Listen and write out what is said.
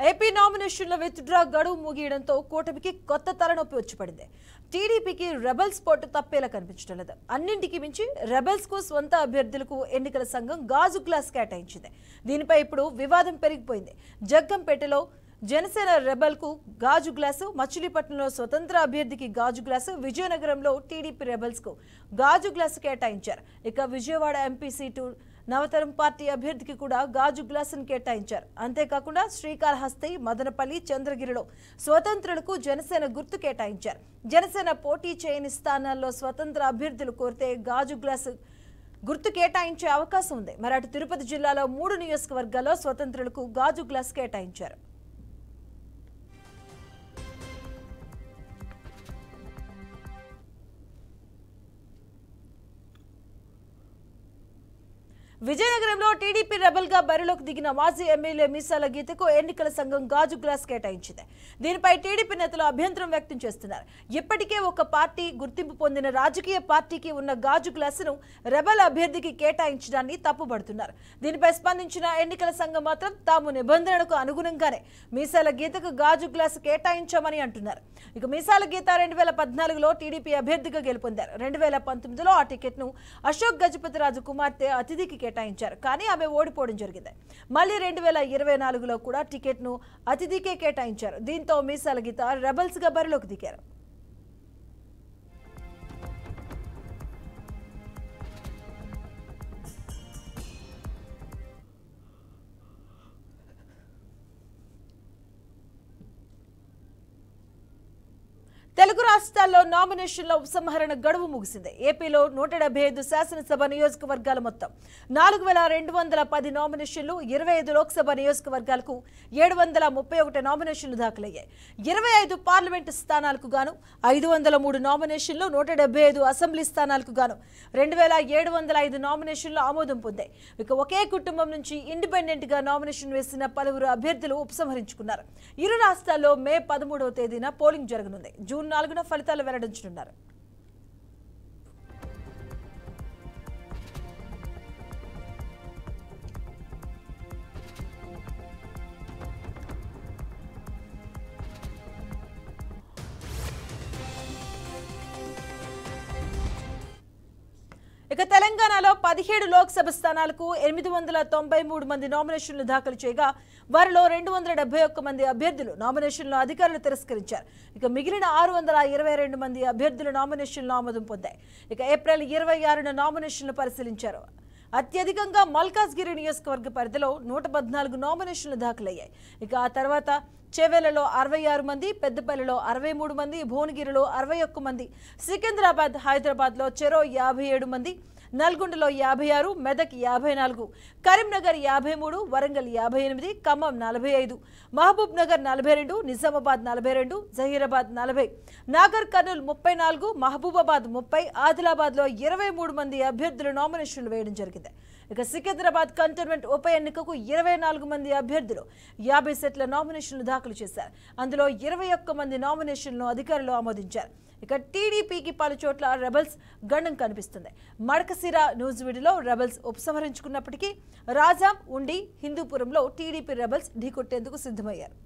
AP నామినేషన్ల withdraw గడువు ముగియడంతో కూటమికి కొత్త తలనొప్పి వచ్చిపడింది. టీడీపీకి రెబల్స్ పోటు తప్పేలా కనిపించడం లేదు. అన్నింటికి మించి రెబల్స్ కు స్వంత అభ్యర్థులకు ఎన్నికల సంఘం గాజు గ్లాస్ కేటాయించింది. దీనిపై ఇప్పుడు వివాదం పెరిగిపోయింది. జగ్గంపేటలో జనసేన రెబల్ కు గాజు గ్లాసు, మచిలీపట్నంలో స్వతంత్ర అభ్యర్థికి గాజు గ్లాసు, విజయనగరంలో టీడీపీ రెబల్స్ కు గాజు గ్లాసు కేటాయించారు. ఇక విజయవాడ ఎంపీ సీటు నవతరం పార్టీ అభ్యర్థికి కూడా గాజు గ్లాసును కేటాయించారు. అంతేకాకుండా శ్రీకాళహస్తి, మదనపల్లి, చంద్రగిరిలో స్వతంత్రులకు జనసేన గుర్తు కేటాయించారు. జనసేన పోటీ చేయని స్థానాల్లో స్వతంత్ర అభ్యర్థులు కోరితే గాజు గ్లాసు గుర్తు కేటాయించే అవకాశం ఉంది. మరి అటు తిరుపతి జిల్లాలో 3 నియోజకవర్గాల్లో స్వతంత్రులకు గాజు గ్లాసు కేటాయించారు. విజయనగరంలో టీడీపీ రెబల్ గా బరిలోకి దిగిన మాజీ ఎమ్మెల్యే మీసాల గీతకు ఎన్నికల సంఘం గాజు గ్లాస్ కేటాయించింది. దీనిపై టీడీపీ నేతలు అభ్యంతరం వ్యక్తం చేస్తున్నారు. ఇప్పటికే ఒక పార్టీ గుర్తింపు పొందిన రాజకీయ పార్టీకి ఉన్న గాజు గ్లాసును రెబల్ అభ్యర్థికి కేటాయించడాన్ని తప్పుపడుతున్నారు. దీనిపై స్పందించిన ఎన్నికల సంఘం మాత్రం తాము నిబంధనలకు అనుగుణంగానే మీసాల గీతకు గాజు గ్లాసు కేటాయించామని అంటున్నారు. ఇక మీసాల గీత 2014లో టీడీపీ అభ్యర్థిగా గెలుపొందారు. 2019లో ఆ టికెట్ ను అశోక్ గజపతిరాజు కుమార్తె అతిథికి కేటాయించారు. కానీ ఆమె ఓడిపోవడం జరిగింది. మళ్ళీ 2024లో కూడా టికెట్ ను అతిథికే కేటాయించారు. దీంతో మీసాల గీత రెబల్స్ గా బరిలోకి దిగారు. తెలుగు రాష్ట్రాల్లో నామినేషన్ల ఉపసంహరణ గడువు ముగిసింది. ఏపీలో 175 శాసనసభ నియోజకవర్గాల మొత్తం 4210 నామినేషన్లు, 25 లోక్సభ నియోజకవర్గాలకు 731 నామినేషన్లు దాఖలయ్యాయి. 25 పార్లమెంటు స్థానాలకు గాను 503 నామినేషన్లు, 175 అసెంబ్లీ స్థానాలకు గాను 2705 నామినేషన్లు ఆమోదం పొందాయి. ఇక ఒకే కుటుంబం నుంచి ఇండిపెండెంట్ గా నామినేషన్ వేసిన పలువురు అభ్యర్థులు ఉపసంహరించుకున్నారు. ఇరు రాష్ట్రాల్లో మే 13వ తేదీన పోలింగ్ జరగనుంది. జూన్ 4న ఫలితాలు వెల్లడించనున్నారు. ఇక తెలంగాణలో 17 లోక్సభ స్థానాలకు 893 మంది నామినేషన్లు దాఖలు చేయగా వారిలో 271 మంది అభ్యర్థులు నామినేషన్లు అధికారులు తిరస్కరించారు. ఇక మిగిలిన 622 మంది అభ్యర్థుల నామినేషన్లు ఆమోదం పొందాయి. ఇక ఏప్రిల్ 26న నామినేషన్లు పరిశీలించారు. అత్యధికంగా మల్కాజ్గిరి నియోజకవర్గ పరిధిలో 114 నామినేషన్లు దాఖలయ్యాయి. ఇక ఆ తర్వాత చేవెళ్లలో 66 మంది, పెద్దపల్లిలో 63 మంది, భువనగిరిలో 61 మంది, సికింద్రాబాద్, హైదరాబాద్లో చెరో 57 మంది, నల్గొండలో 56, మెదక్ 54, కరీంనగర్ 53, వరంగల్ 58, ఖమ్మం 45, మహబూబ్ నగర్ 42, నిజామాబాద్ 42, జహీరాబాద్ 40, నాగర్ కర్నూల్ 34, మహబూబాబాద్ 30, ఆదిలాబాద్లో 23 మంది అభ్యర్థులు నామినేషన్లు వేయడం జరిగింది. ఇక సికింద్రాబాద్ కంటోన్మెంట్ ఉప ఎన్నికకు 24 మంది అభ్యర్థులు 50 సెట్ల నామినేషన్లు దాఖలు చేశారు. అందులో 21 మంది నామినేషన్లను అధికారులు ఆమోదించారు. ఇక టీడీపీకి పలు చోట్ల రెబల్స్ గండం కనిపిస్తుంది. మడకసిర, నూజివీడులో రెబల్స్ ఉపసంహరించుకున్నప్పటికీ రాజాం, ఉండి, హిందూపురంలో టీడీపీ రెబల్స్ ఢీకొట్టేందుకు సిద్ధమయ్యారు.